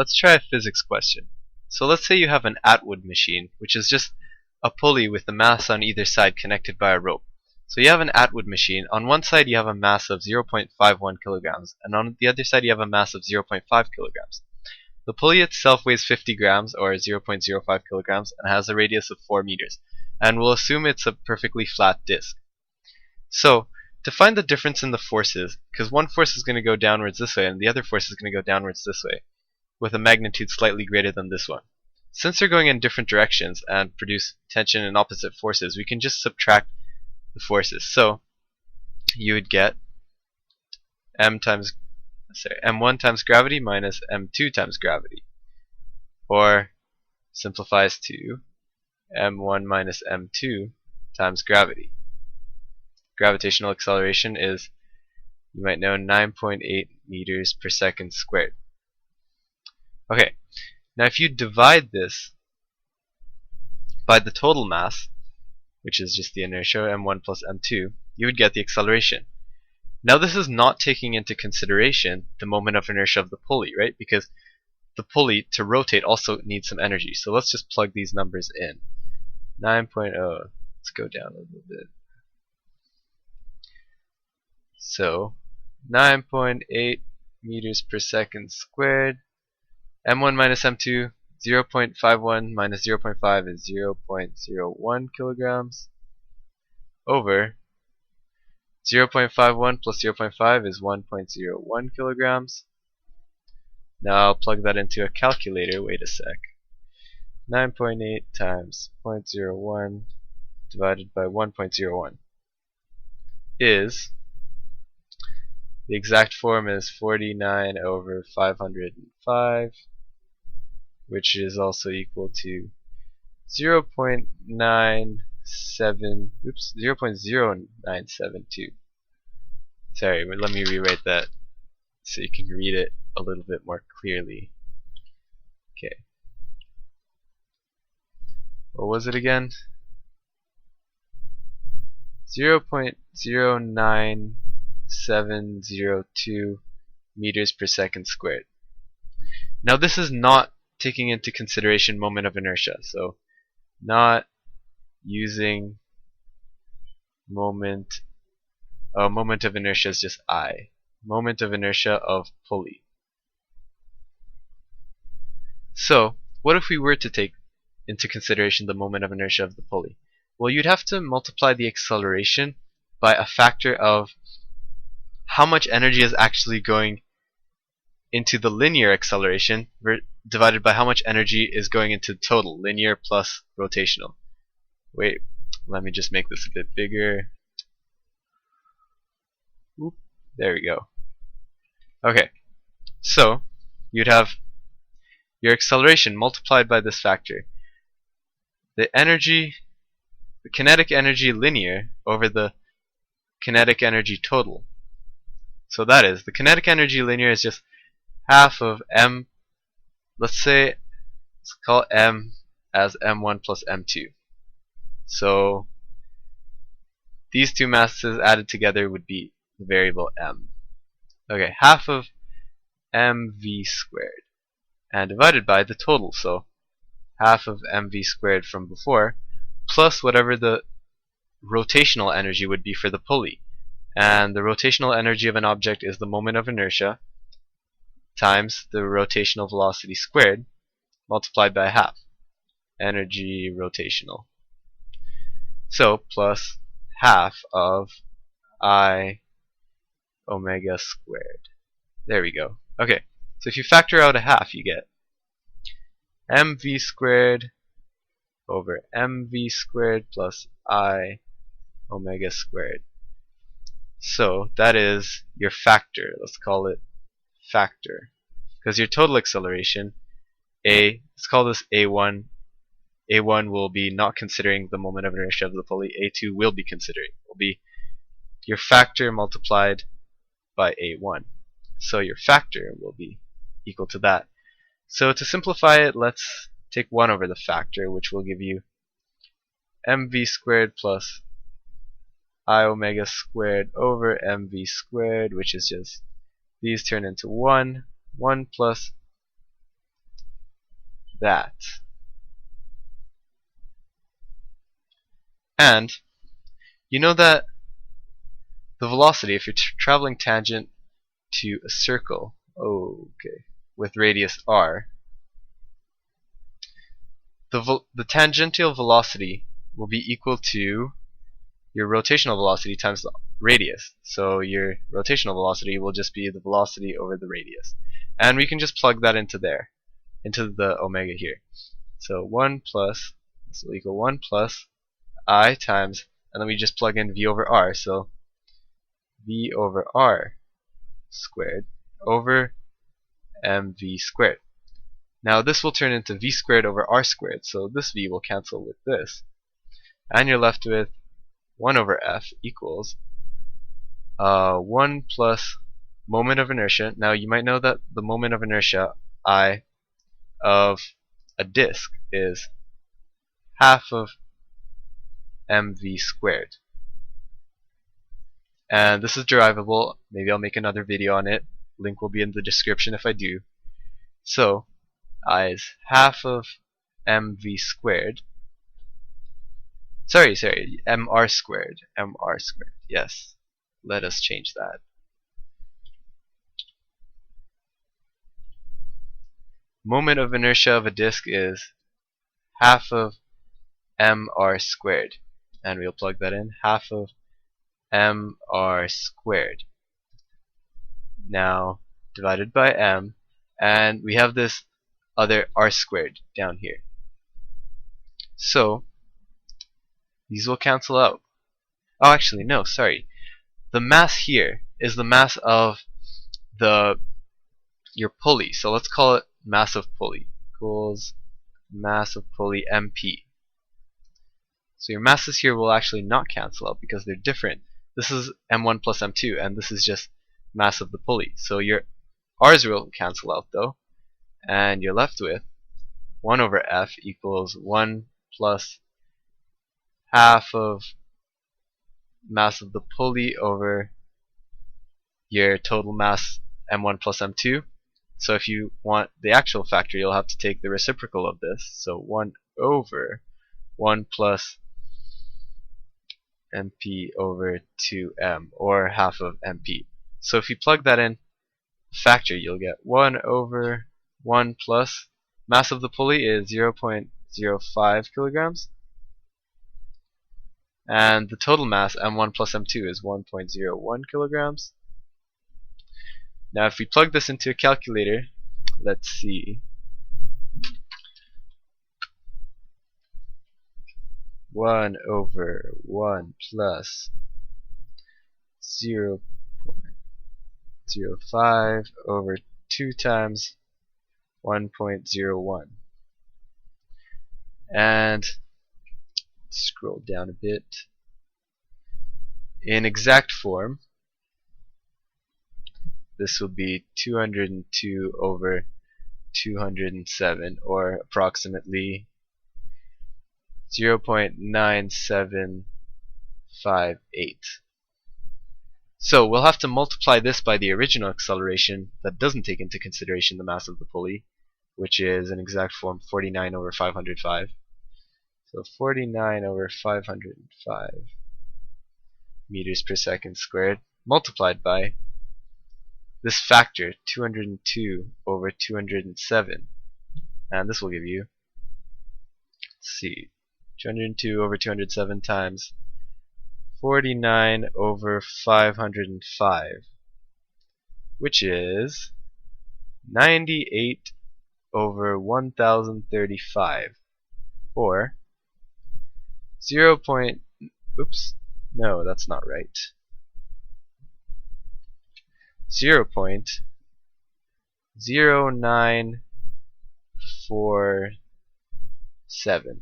let's try a physics question. So let's say you have an Atwood machine, which is just a pulley with a mass on either side connected by a rope. So you have an Atwood machine. On one side you have a mass of 0.51 kilograms, and on the other side you have a mass of 0.5 kilograms. The pulley itself weighs 50 grams, or 0.05 kilograms, and has a radius of 4 meters. And we'll assume it's a perfectly flat disc. So, to find the difference in the forces, because one force is going to go downwards this way and the other force is going to go downwards this way, with a magnitude slightly greater than this one. Since they're going in different directions and produce tension and opposite forces, we can just subtract the forces. So, you would get m1 times gravity minus m2 times gravity, or simplifies to m1 minus m2 times gravity. Gravitational acceleration is, you might know, 9.8 meters per second squared. Okay, now if you divide this by the total mass, which is just the inertia, m1 plus m2, you would get the acceleration. Now this is not taking into consideration the moment of inertia of the pulley, right? Because the pulley, to rotate, also needs some energy. So let's just plug these numbers in. 9.0, let's go down a little bit. So 9.8 meters per second squared. m1 minus m2, 0.51 minus 0.5 is 0.01 kilograms, over 0.51 plus 0.5 is 1.01 kilograms. Now I'll plug that into a calculator. Wait a sec. 9.8 times 0.01 divided by 1.01 is, the exact form is 49 over 505, which is also equal to 0.0972. Sorry, but let me rewrite that so you can read it a little bit more clearly. Okay. What was it again? 0.09702 meters per second squared. Now this is not taking into consideration moment of inertia, so not using moment of inertia is just I. Moment of inertia of pulley. So, what if we were to take into consideration the moment of inertia of the pulley? Well, you'd have to multiply the acceleration by a factor of how much energy is actually going into the linear acceleration divided by how much energy is going into total, linear plus rotational. Wait, let me just make this a bit bigger. Oop, there we go. Okay, so you'd have your acceleration multiplied by this factor. The kinetic energy linear over the kinetic energy total. So that is, the kinetic energy linear is just half of m, let's call m as m1 plus m2. So these two masses added together would be the variable m. Okay, half of mv squared, and divided by the total, so half of mv squared from before, plus whatever the rotational energy would be for the pulley. And the rotational energy of an object is the moment of inertia times the rotational velocity squared multiplied by half. Energy rotational. So plus half of I omega squared. There we go. Okay, so if you factor out a half, you get mv squared over mv squared plus I omega squared. So that is your factor. Let's call it factor, because your total acceleration, let's call this A1. A1 will be not considering the moment of inertia of the pulley. A2 will be considering. Will be your factor multiplied by A1. So your factor will be equal to that. So to simplify it, let's take 1 over the factor, which will give you mv squared plus I omega squared over mv squared, which is just, these turn into 1 plus that. And you know that the velocity, if you're traveling tangent to a circle, with radius r, the tangential velocity will be equal to your rotational velocity times the radius. So your rotational velocity will just be the velocity over the radius. And we can just plug that into there, into the omega here. So 1 plus, this will equal 1 plus I times, and then we just plug in v over r. So v over r squared over mv squared. Now this will turn into v squared over r squared, so this v will cancel with this. And you're left with 1 over f equals 1 plus moment of inertia. Now you might know that the moment of inertia, I, of a disk is half of mv squared. And this is derivable. Maybe I'll make another video on it. Link will be in the description if I do. So I is half of mv squared. Sorry, mr squared. mr squared. Yes. Let us change that. Moment of inertia of a disk is half of mr squared. And we'll plug that in. Half of mr squared. Now divided by m, and we have this other r squared down here. So these will cancel out. Oh, actually no, sorry. The mass here is the mass of your pulley. So let's call it mass of pulley equals mass of pulley MP. So your masses here will actually not cancel out because they're different. This is m1 plus m2, and this is just mass of the pulley. So your r's will cancel out though, and you're left with 1 over f equals 1 plus half of mass of the pulley over your total mass m1 plus m2. So if you want the actual factor, you'll have to take the reciprocal of this. So 1 over 1 plus mp over 2m, or half of mp. So if you plug that in factor, you'll get 1 over 1 plus mass of the pulley is 0.05 kilograms, and the total mass m1 plus m2 is 1.01 kilograms. Now if we plug this into a calculator, let's see. 1 over 1 plus 0.05 over 2 times 1.01. And scroll down a bit. In exact form, this will be 202 over 207, or approximately 0.9758. So we'll have to multiply this by the original acceleration that doesn't take into consideration the mass of the pulley, which is in exact form 49 over 505. So 49 over 505 meters per second squared, multiplied by this factor, 202 over 207. And this will give you, let's see, 202 over 207 times 49 over 505, which is 98 over 1035, or 0. Oops, no, that's not right. 0.0947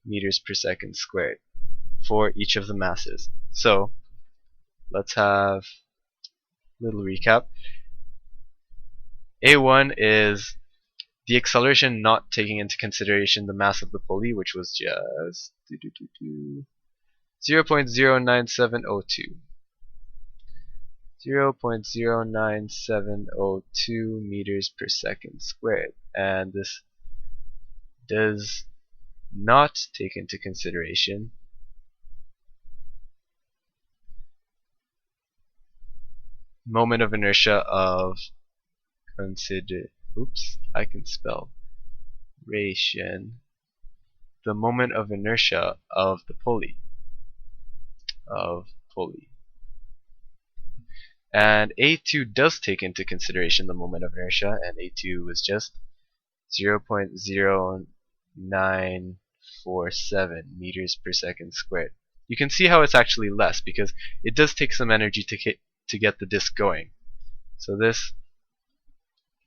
meters per second squared for each of the masses. So let's have a little recap. A1 is the acceleration not taking into consideration the mass of the pulley, which was just 0.09702. 0.09702 meters per second squared, and this does not take into consideration moment of inertia of I can spell ration, the moment of inertia of the pulley, and A2 does take into consideration the moment of inertia, and A2 was just 0.0947 meters per second squared. You can see how it's actually less because it does take some energy to get the disk going. So this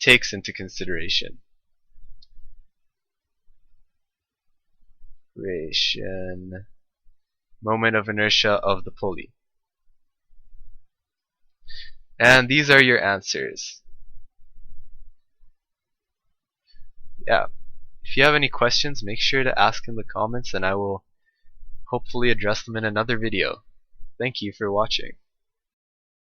takes into consideration ration, moment of inertia of the pulley. And these are your answers. Yeah. If you have any questions, make sure to ask in the comments and I will hopefully address them in another video. Thank you for watching.